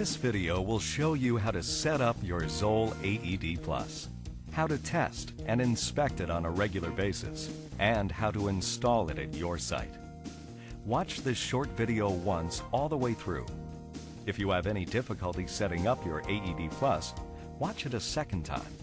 This video will show you how to set up your ZOLL AED Plus, how to test and inspect it on a regular basis, and how to install it at your site. Watch this short video once all the way through. If you have any difficulty setting up your AED Plus, watch it a second time.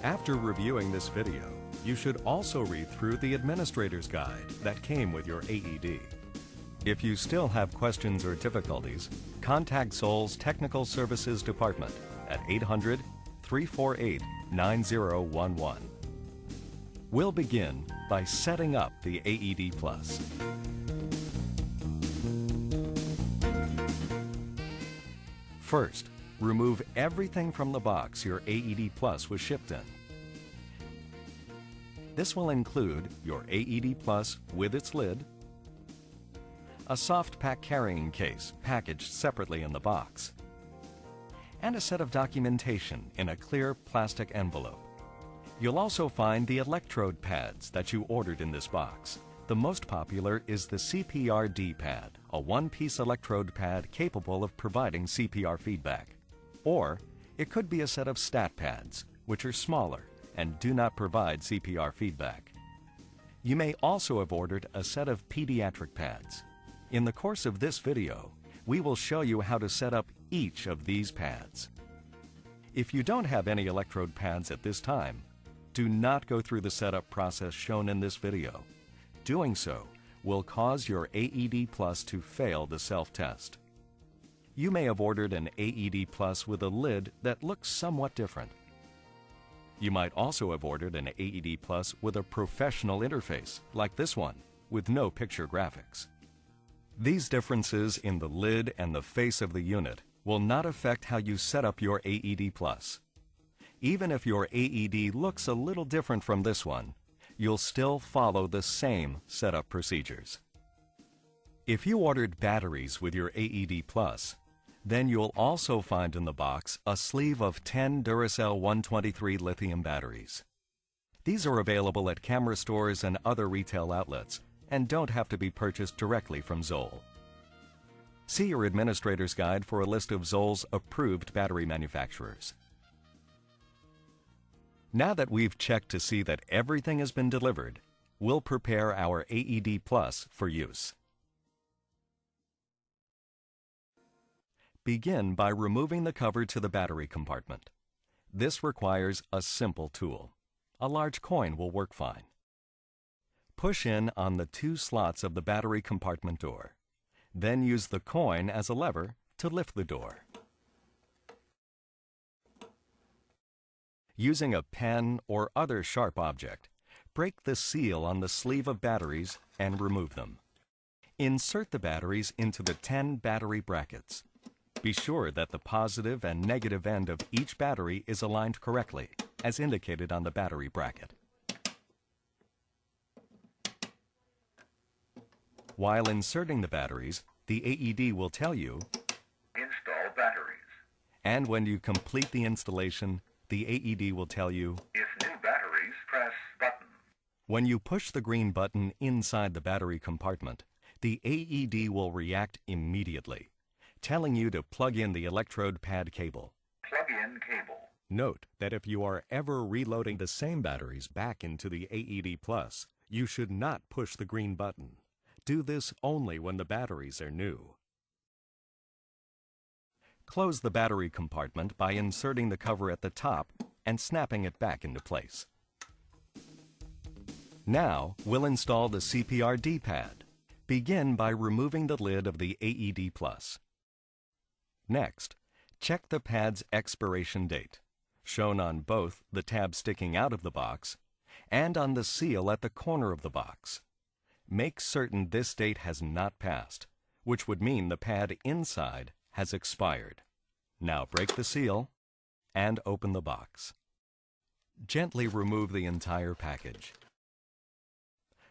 After reviewing this video, you should also read through the administrator's guide that came with your AED. If you still have questions or difficulties, contact ZOLL's Technical Services Department at 800-348-9011. We'll begin by setting up the AED Plus. First, remove everything from the box your AED Plus was shipped in. This will include your AED Plus with its lid, a soft pack carrying case packaged separately in the box, and a set of documentation in a clear plastic envelope. You'll also find the electrode pads that you ordered in this box. The most popular is the CPR D-pad, a one-piece electrode pad capable of providing CPR feedback. Or it could be a set of stat pads, which are smaller and do not provide CPR feedback. You may also have ordered a set of pediatric pads. In the course of this video, we will show you how to set up each of these pads. If you don't have any electrode pads at this time, do not go through the setup process shown in this video. Doing so will cause your AED Plus to fail the self-test. You may have ordered an AED Plus with a lid that looks somewhat different. You might also have ordered an AED Plus with a professional interface, like this one, with no picture graphics. These differences in the lid and the face of the unit will not affect how you set up your AED Plus. Even if your AED looks a little different from this one, you'll still follow the same setup procedures. If you ordered batteries with your AED Plus, then you'll also find in the box a sleeve of 10 Duracell 123 lithium batteries. These are available at camera stores and other retail outlets and don't have to be purchased directly from ZOLL. See your administrator's guide for a list of ZOLL's approved battery manufacturers. Now that we've checked to see that everything has been delivered, we'll prepare our AED Plus for use. Begin by removing the cover to the battery compartment. This requires a simple tool. A large coin will work fine. Push in on the two slots of the battery compartment door. Then use the coin as a lever to lift the door. Using a pen or other sharp object, break the seal on the sleeve of batteries and remove them. Insert the batteries into the 10 battery brackets. Be sure that the positive and negative end of each battery is aligned correctly, as indicated on the battery bracket. While inserting the batteries, the AED will tell you, "Install batteries." And when you complete the installation, the AED will tell you, "If new batteries, press button." When you push the green button inside the battery compartment, the AED will react immediately, telling you to plug in the electrode pad cable. Plug in cable. Note that if you are ever reloading the same batteries back into the AED Plus, you should not push the green button. Do this only when the batteries are new. Close the battery compartment by inserting the cover at the top and snapping it back into place. Now, we'll install the CPR D-pad. Begin by removing the lid of the AED Plus. Next, check the pad's expiration date, shown on both the tab sticking out of the box and on the seal at the corner of the box. Make certain this date has not passed, which would mean the pad inside has expired. Now break the seal and open the box. Gently remove the entire package.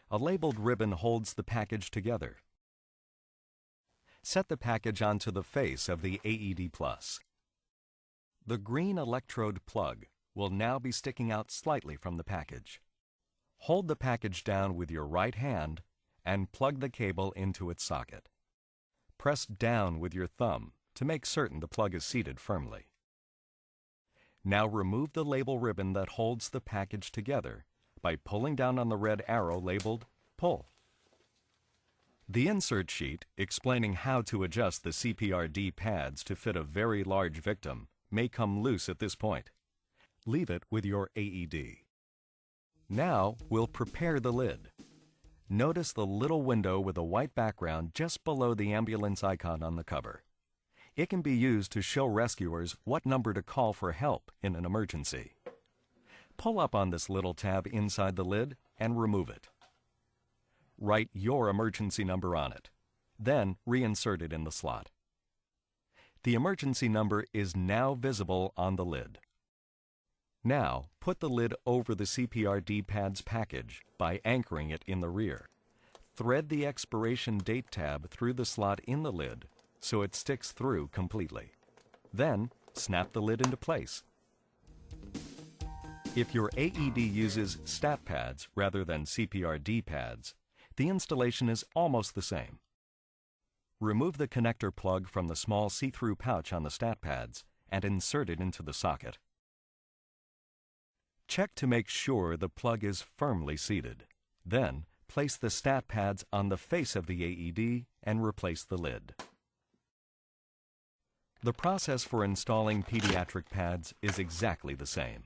A labeled ribbon holds the package together. Set the package onto the face of the AED Plus. The green electrode plug will now be sticking out slightly from the package. Hold the package down with your right hand and plug the cable into its socket. Press down with your thumb to make certain the plug is seated firmly. Now remove the label ribbon that holds the package together by pulling down on the red arrow labeled Pull. The insert sheet explaining how to adjust the CPRD pads to fit a very large victim may come loose at this point. Leave it with your AED. Now we'll prepare the lid. Notice the little window with a white background just below the ambulance icon on the cover. It can be used to show rescuers what number to call for help in an emergency. Pull up on this little tab inside the lid and remove it. Write your emergency number on it. Then reinsert it in the slot. The emergency number is now visible on the lid. Now, put the lid over the CPRD pads package by anchoring it in the rear. Thread the expiration date tab through the slot in the lid so it sticks through completely. Then, snap the lid into place. If your AED uses stat pads rather than CPRD pads, the installation is almost the same. Remove the connector plug from the small see-through pouch on the stat pads and insert it into the socket. Check to make sure the plug is firmly seated. Then, place the stat pads on the face of the AED and replace the lid. The process for installing pediatric pads is exactly the same.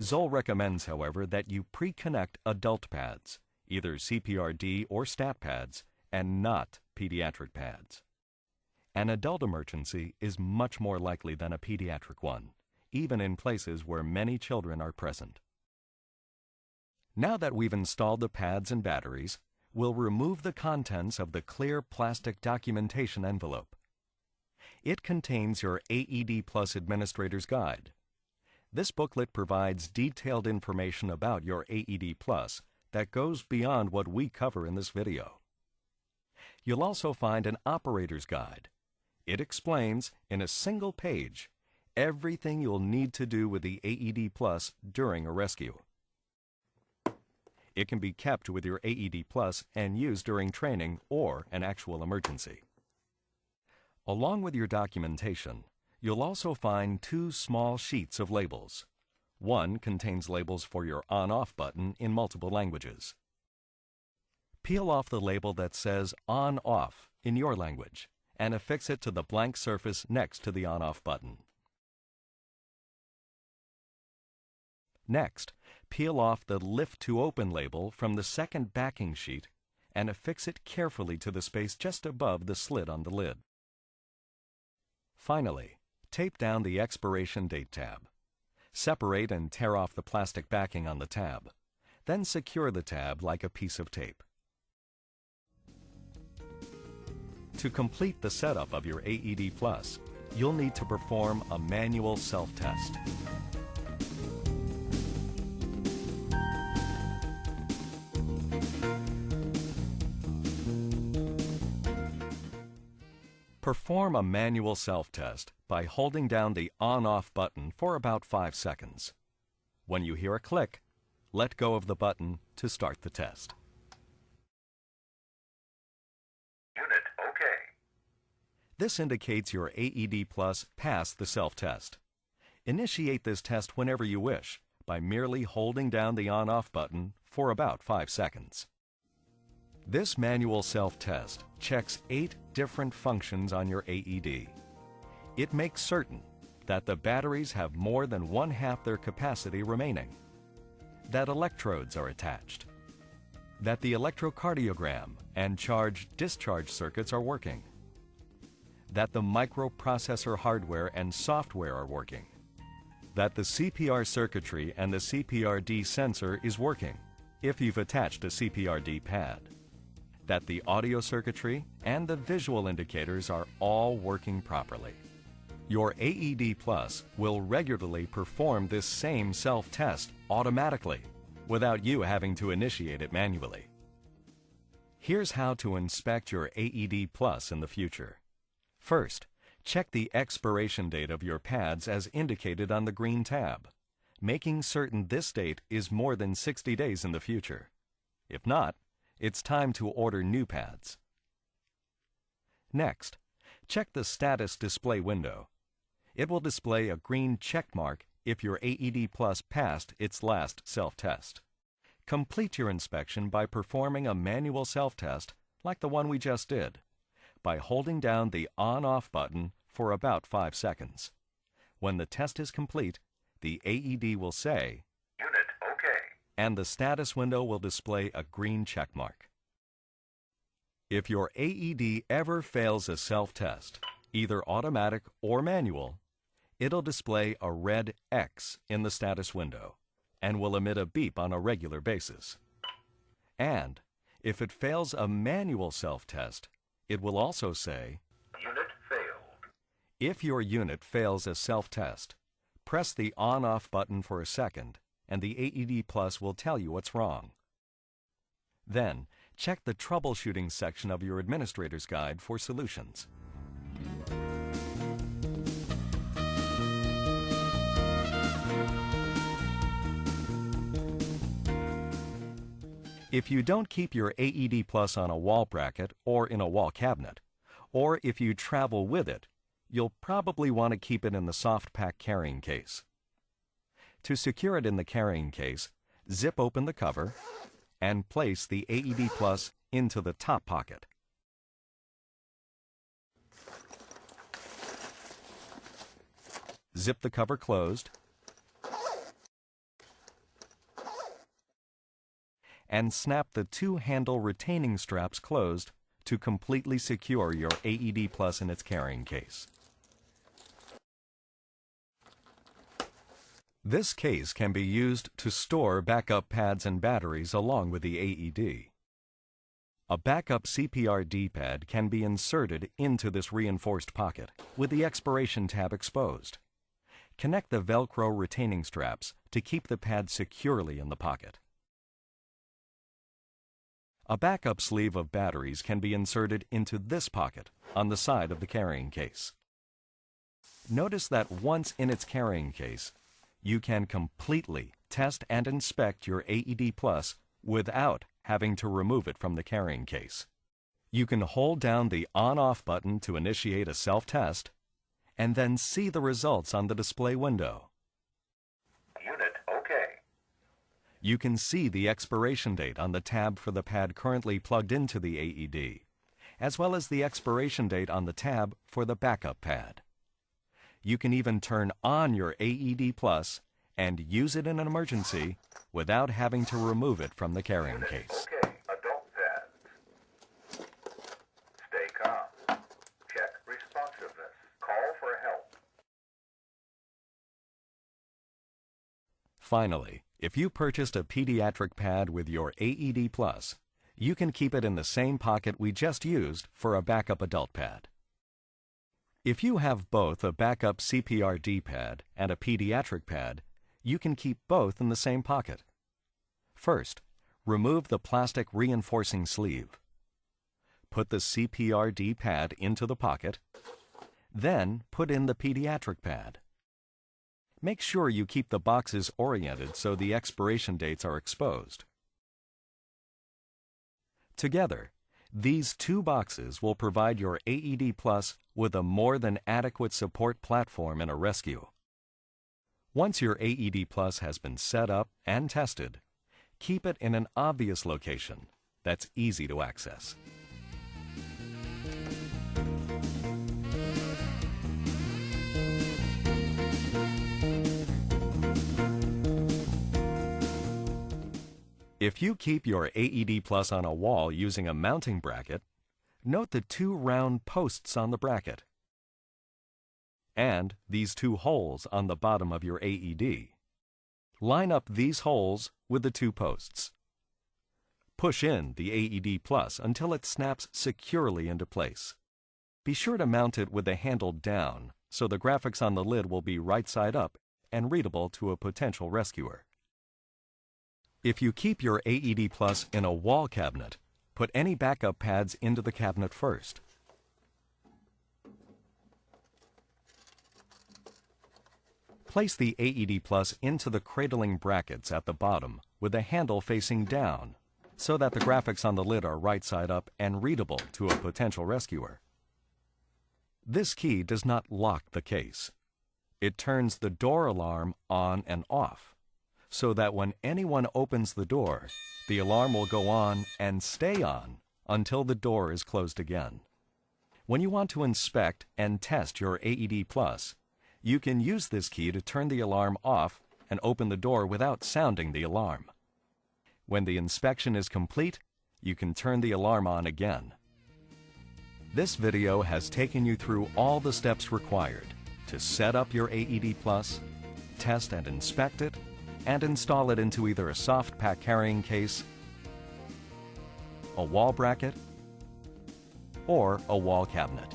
ZOLL recommends, however, that you pre-connect adult pads, either CPRD or stat pads, and not pediatric pads. An adult emergency is much more likely than a pediatric one, even in places where many children are present. Now that we've installed the pads and batteries, we'll remove the contents of the clear plastic documentation envelope. It contains your AED Plus Administrator's Guide. This booklet provides detailed information about your AED Plus that goes beyond what we cover in this video. You'll also find an operator's guide. It explains, in a single page, everything you'll need to do with the AED Plus during a rescue. It can be kept with your AED Plus and used during training or an actual emergency. Along with your documentation, you'll also find two small sheets of labels. One contains labels for your on-off button in multiple languages. Peel off the label that says on-off in your language and affix it to the blank surface next to the on-off button. Next, peel off the Lift to Open label from the second backing sheet and affix it carefully to the space just above the slit on the lid. Finally, tape down the expiration date tab. Separate and tear off the plastic backing on the tab. Then secure the tab like a piece of tape. To complete the setup of your AED Plus, you'll need to perform a manual self-test. Perform a manual self-test by holding down the on-off button for about 5 seconds. When you hear a click, let go of the button to start the test. Unit OK. This indicates your AED Plus passed the self-test. Initiate this test whenever you wish by merely holding down the on-off button for about 5 seconds. This manual self-test checks 8 different functions on your AED. It makes certain that the batteries have more than 1/2 their capacity remaining, that electrodes are attached, that the electrocardiogram and charge-discharge circuits are working, that the microprocessor hardware and software are working, that the CPR circuitry and the CPRD sensor is working if you've attached a CPRD pad, that the audio circuitry and the visual indicators are all working properly. Your AED Plus will regularly perform this same self-test automatically without you having to initiate it manually. Here's how to inspect your AED Plus in the future. First, check the expiration date of your pads as indicated on the green tab, making certain this date is more than 60 days in the future. If not, it's time to order new pads. Next, Check the status display window. It will display a green check mark if your AED Plus passed its last self-test. Complete your inspection by performing a manual self-test like the one we just did, by holding down the on-off button for about 5 seconds. When the test is complete, the AED will say, Unit OK. and the status window will display a green check mark. If your AED ever fails a self-test, either automatic or manual, it'll display a red X in the status window and will emit a beep on a regular basis. And if it fails a manual self-test, it will also say, Unit failed. if your unit fails a self-test, press the on-off button for a second and the AED Plus will tell you what's wrong. Then, check the troubleshooting section of your administrator's guide for solutions. If you don't keep your AED Plus on a wall bracket or in a wall cabinet, or if you travel with it, you'll probably want to keep it in the soft pack carrying case. To secure it in the carrying case, zip open the cover and place the AED Plus into the top pocket. Zip the cover closed and snap the 2 handle retaining straps closed to completely secure your AED Plus in its carrying case. This case can be used to store backup pads and batteries along with the AED. A backup CPR D-pad can be inserted into this reinforced pocket with the expiration tab exposed. Connect the Velcro retaining straps to keep the pad securely in the pocket. A backup sleeve of batteries can be inserted into this pocket on the side of the carrying case. Notice that once in its carrying case, you can completely test and inspect your AED Plus without having to remove it from the carrying case. You can hold down the on-off button to initiate a self-test and then see the results on the display window. Unit OK. You can see the expiration date on the tab for the pad currently plugged into the AED, as well as the expiration date on the tab for the backup pad. You can even turn on your AED Plus and use it in an emergency without having to remove it from the carrying case. OK. Adult pads. Stay calm. Check responsiveness. Call for help. Finally, if you purchased a pediatric pad with your AED Plus, you can keep it in the same pocket we just used for a backup adult pad. If you have both a backup CPR D-pad and a pediatric pad, you can keep both in the same pocket. First, remove the plastic reinforcing sleeve. Put the CPR D-pad into the pocket, then put in the pediatric pad. Make sure you keep the boxes oriented so the expiration dates are exposed. Together, these 2 boxes will provide your AED Plus with a more than adequate support platform in a rescue. Once your AED Plus has been set up and tested, keep it in an obvious location that's easy to access. If you keep your AED Plus on a wall using a mounting bracket, note the 2 round posts on the bracket and these 2 holes on the bottom of your AED. Line up these holes with the 2 posts. Push in the AED Plus until it snaps securely into place. Be sure to mount it with the handle down so the graphics on the lid will be right side up and readable to a potential rescuer. If you keep your AED Plus in a wall cabinet, put any backup pads into the cabinet first. Place the AED Plus into the cradling brackets at the bottom with the handle facing down so that the graphics on the lid are right side up and readable to a potential rescuer. This key does not lock the case. It turns the door alarm on and off, so that when anyone opens the door, the alarm will go on and stay on until the door is closed again. When you want to inspect and test your AED Plus, you can use this key to turn the alarm off and open the door without sounding the alarm. When the inspection is complete, you can turn the alarm on again. This video has taken you through all the steps required to set up your AED Plus, test and inspect it, and install it into either a soft pack carrying case, a wall bracket, or a wall cabinet.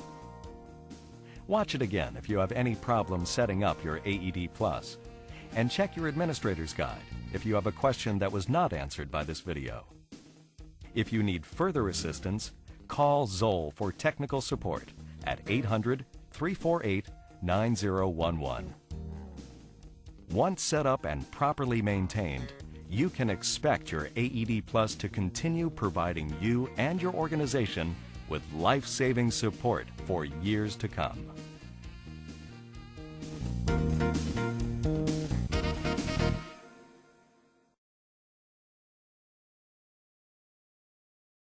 Watch it again if you have any problems setting up your AED Plus, and check your administrator's guide if you have a question that was not answered by this video. If you need further assistance, call ZOLL for technical support at 800-348-9011. Once set up and properly maintained, you can expect your AED Plus to continue providing you and your organization with life-saving support for years to come.